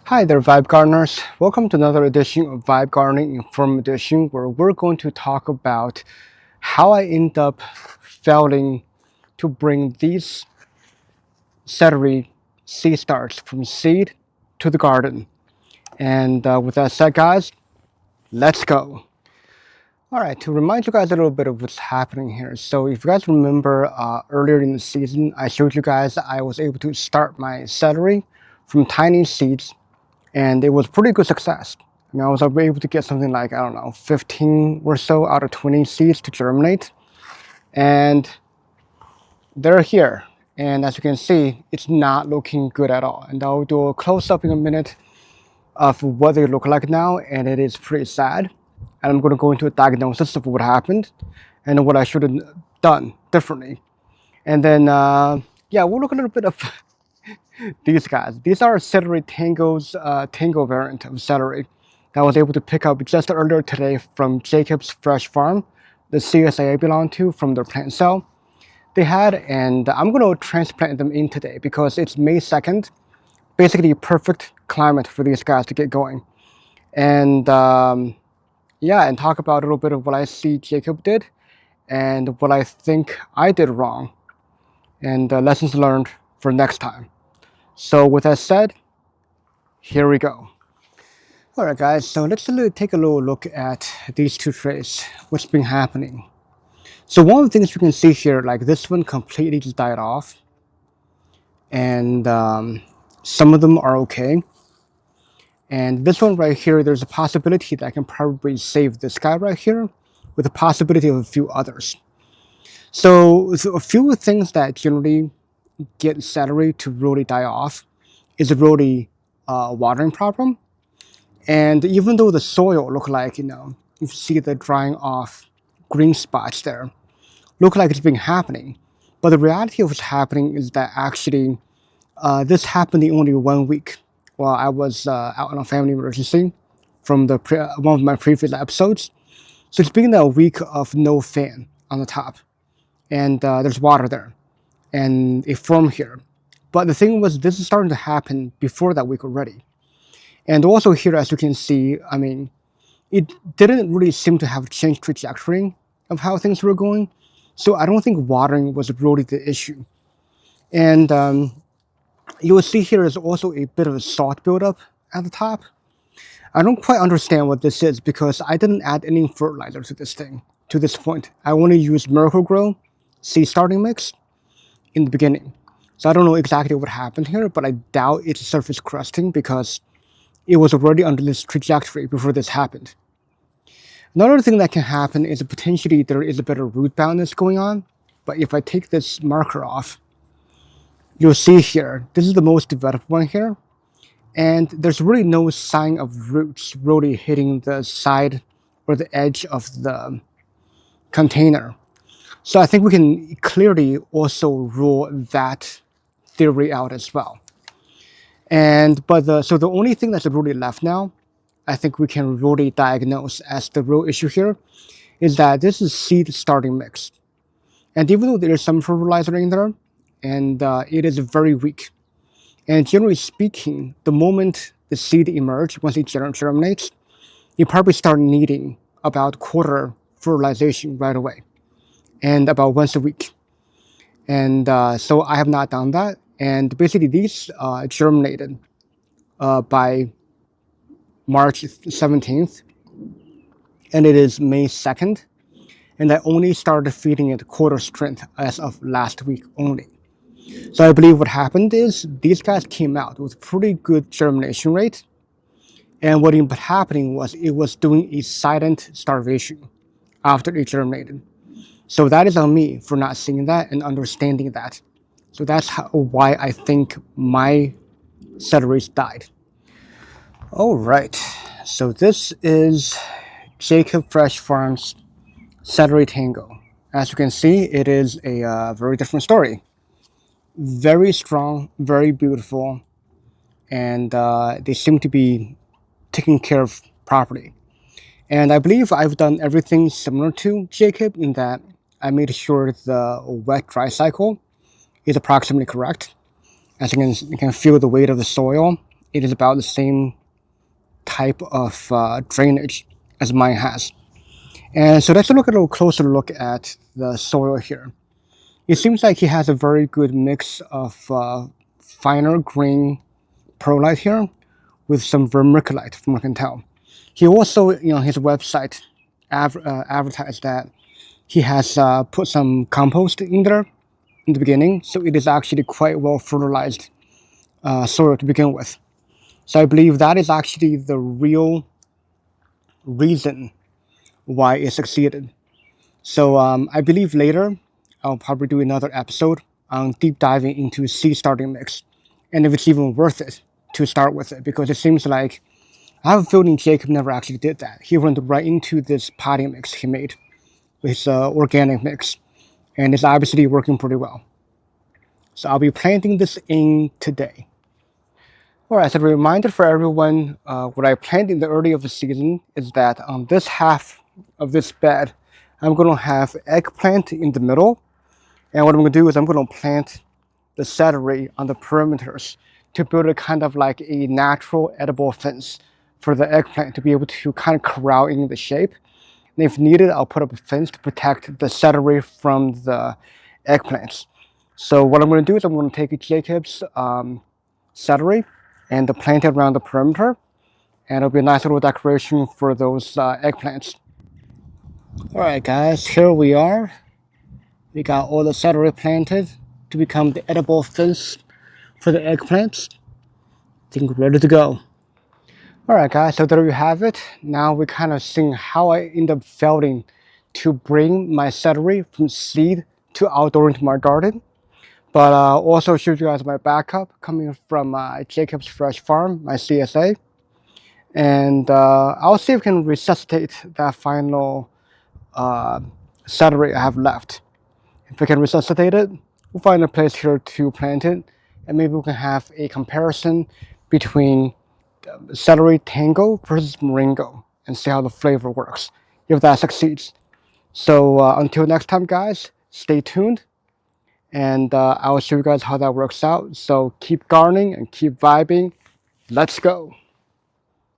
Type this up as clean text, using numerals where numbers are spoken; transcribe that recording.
Hi there, Vibe Gardeners. Welcome to another edition of Vibe Gardening Inform Edition, where we're going to talk about how I end up failing to bring these celery seed starts from seed to the garden. And with that said, guys, let's go. All right, to remind you guys a little bit of what's happening here. So, if you guys remember earlier in the season, I showed you guys that I was able to start my celery from tiny seeds, and it was pretty good success. I mean, I was able to get something like, I don't know, 15 or so out of 20 seeds to germinate, and they're here. And as you can see, it's not looking good at all. And I'll do a close-up in a minute of what they look like now, and it is pretty sad. And I'm going to go into a diagnosis of what happened and what I should have done differently. And then, yeah, we'll look a little bit of these guys. These are Celery Tango's Tango variant of celery that I was able to pick up just earlier today from Jacob's Fresh Farm, the CSA I belong to, from their plant sale they had. And I'm going to transplant them in today because it's May 2nd, basically perfect climate for these guys to get going. And yeah, and talk about a little bit of what I see Jacob did and what I think I did wrong and lessons learned for next time. So with that said, here we go. All right, guys, so let's take a little look at these two trays, what's been happening. So one of the things you can see here, like this one completely just died off, and some of them are okay. And this one right here, there's a possibility that I can probably save this guy right here with the possibility of a few others. So a few things that generally get celery to really die off is a really watering problem. And even though the soil look like, you see the drying off green spots there, look like it's been happening. But the reality of what's happening is that actually this happened in only 1 week while I was out on a family emergency from one of my previous episodes. So it's been a week of no fan on the top, and there's water there and a form here. But the thing was, this is starting to happen before that week already. And also here, as you can see, I mean, it didn't really seem to have changed trajectory of how things were going. So I don't think watering was really the issue. And you will see here is also a bit of a salt buildup at the top. I don't quite understand what this is because I didn't add any fertilizer to this thing to this point. I only used Merengo seed starting mix in the beginning. So I don't know exactly what happened here, but I doubt it's surface crusting because it was already under this trajectory before this happened. Another thing that can happen is potentially there is a bit of root boundness going on. But if I take this marker off, you'll see here, this is the most developed one here. And there's really no sign of roots really hitting the side or the edge of the container. So I think we can clearly also rule that theory out as well. So the only thing that's really left now, I think we can really diagnose as the real issue here, is that this is seed starting mix. And even though there is some fertilizer in there, and it is very weak. And generally speaking, the moment the seed emerges, once it germinates, you probably start needing about quarter fertilization right away, and about once a week. And so I have not done that. And basically these germinated by March 17th, and it is May 2nd. And I only started feeding it quarter strength as of last week only. So I believe what happened is these guys came out with pretty good germination rate. And what ended up happening was it was doing a silent starvation after it germinated. So that is on me for not seeing that and understanding that. So that's why I think my celeries died. All right, so this is Jacob Fresh Farms Celery Tango. As you can see, it is a very different story. Very strong, very beautiful, and they seem to be taken care of properly. And I believe I've done everything similar to Jacob in that I made sure the wet-dry cycle is approximately correct. As you can feel the weight of the soil it is about the same type of drainage as mine has. And so let's look at a little closer look at the soil here. It seems like he has a very good mix of finer grain perlite here with some vermiculite, from what I can tell. He also, his website advertised that he has put some compost in there in the beginning, so it is actually quite well fertilized soil to begin with. So I believe that is actually the real reason why it succeeded. So I believe later I'll probably do another episode on deep diving into seed starting mix, and if it's even worth it to start with it, because it seems like I have a feeling Jacob never actually did that. He went right into this potting mix he made, his organic mix, and it's obviously working pretty well. So I'll be planting this in today. All right, as a reminder for everyone, what I planned in the early of the season is that on this half of this bed, I'm going to have eggplant in the middle. And what I'm going to do is I'm going to plant the celery on the perimeters to build a kind of like a natural edible fence for the eggplant to be able to kind of corral in the shape. And if needed, I'll put up a fence to protect the celery from the eggplants. So what I'm going to do is I'm going to take Jacob's celery and plant it around the perimeter, and it'll be a nice little decoration for those eggplants. All right, guys, here we are. We got all the celery planted to become the edible fence for the eggplants. I think we're ready to go. All right, guys, so there you have it. Now we're kind of seeing how I end up failing to bring my celery from seed to outdoor into my garden. But also show you guys my backup coming from Jacob's Fresh Farm, my CSA. And I'll see if I can resuscitate that final celery I have left. If we can resuscitate it, we'll find a place here to plant it, and maybe we can have a comparison between celery Tango versus Merengo and see how the flavor works, if that succeeds. So until next time, guys, stay tuned, and I will show you guys how that works out. So keep gardening and keep vibing. Let's go.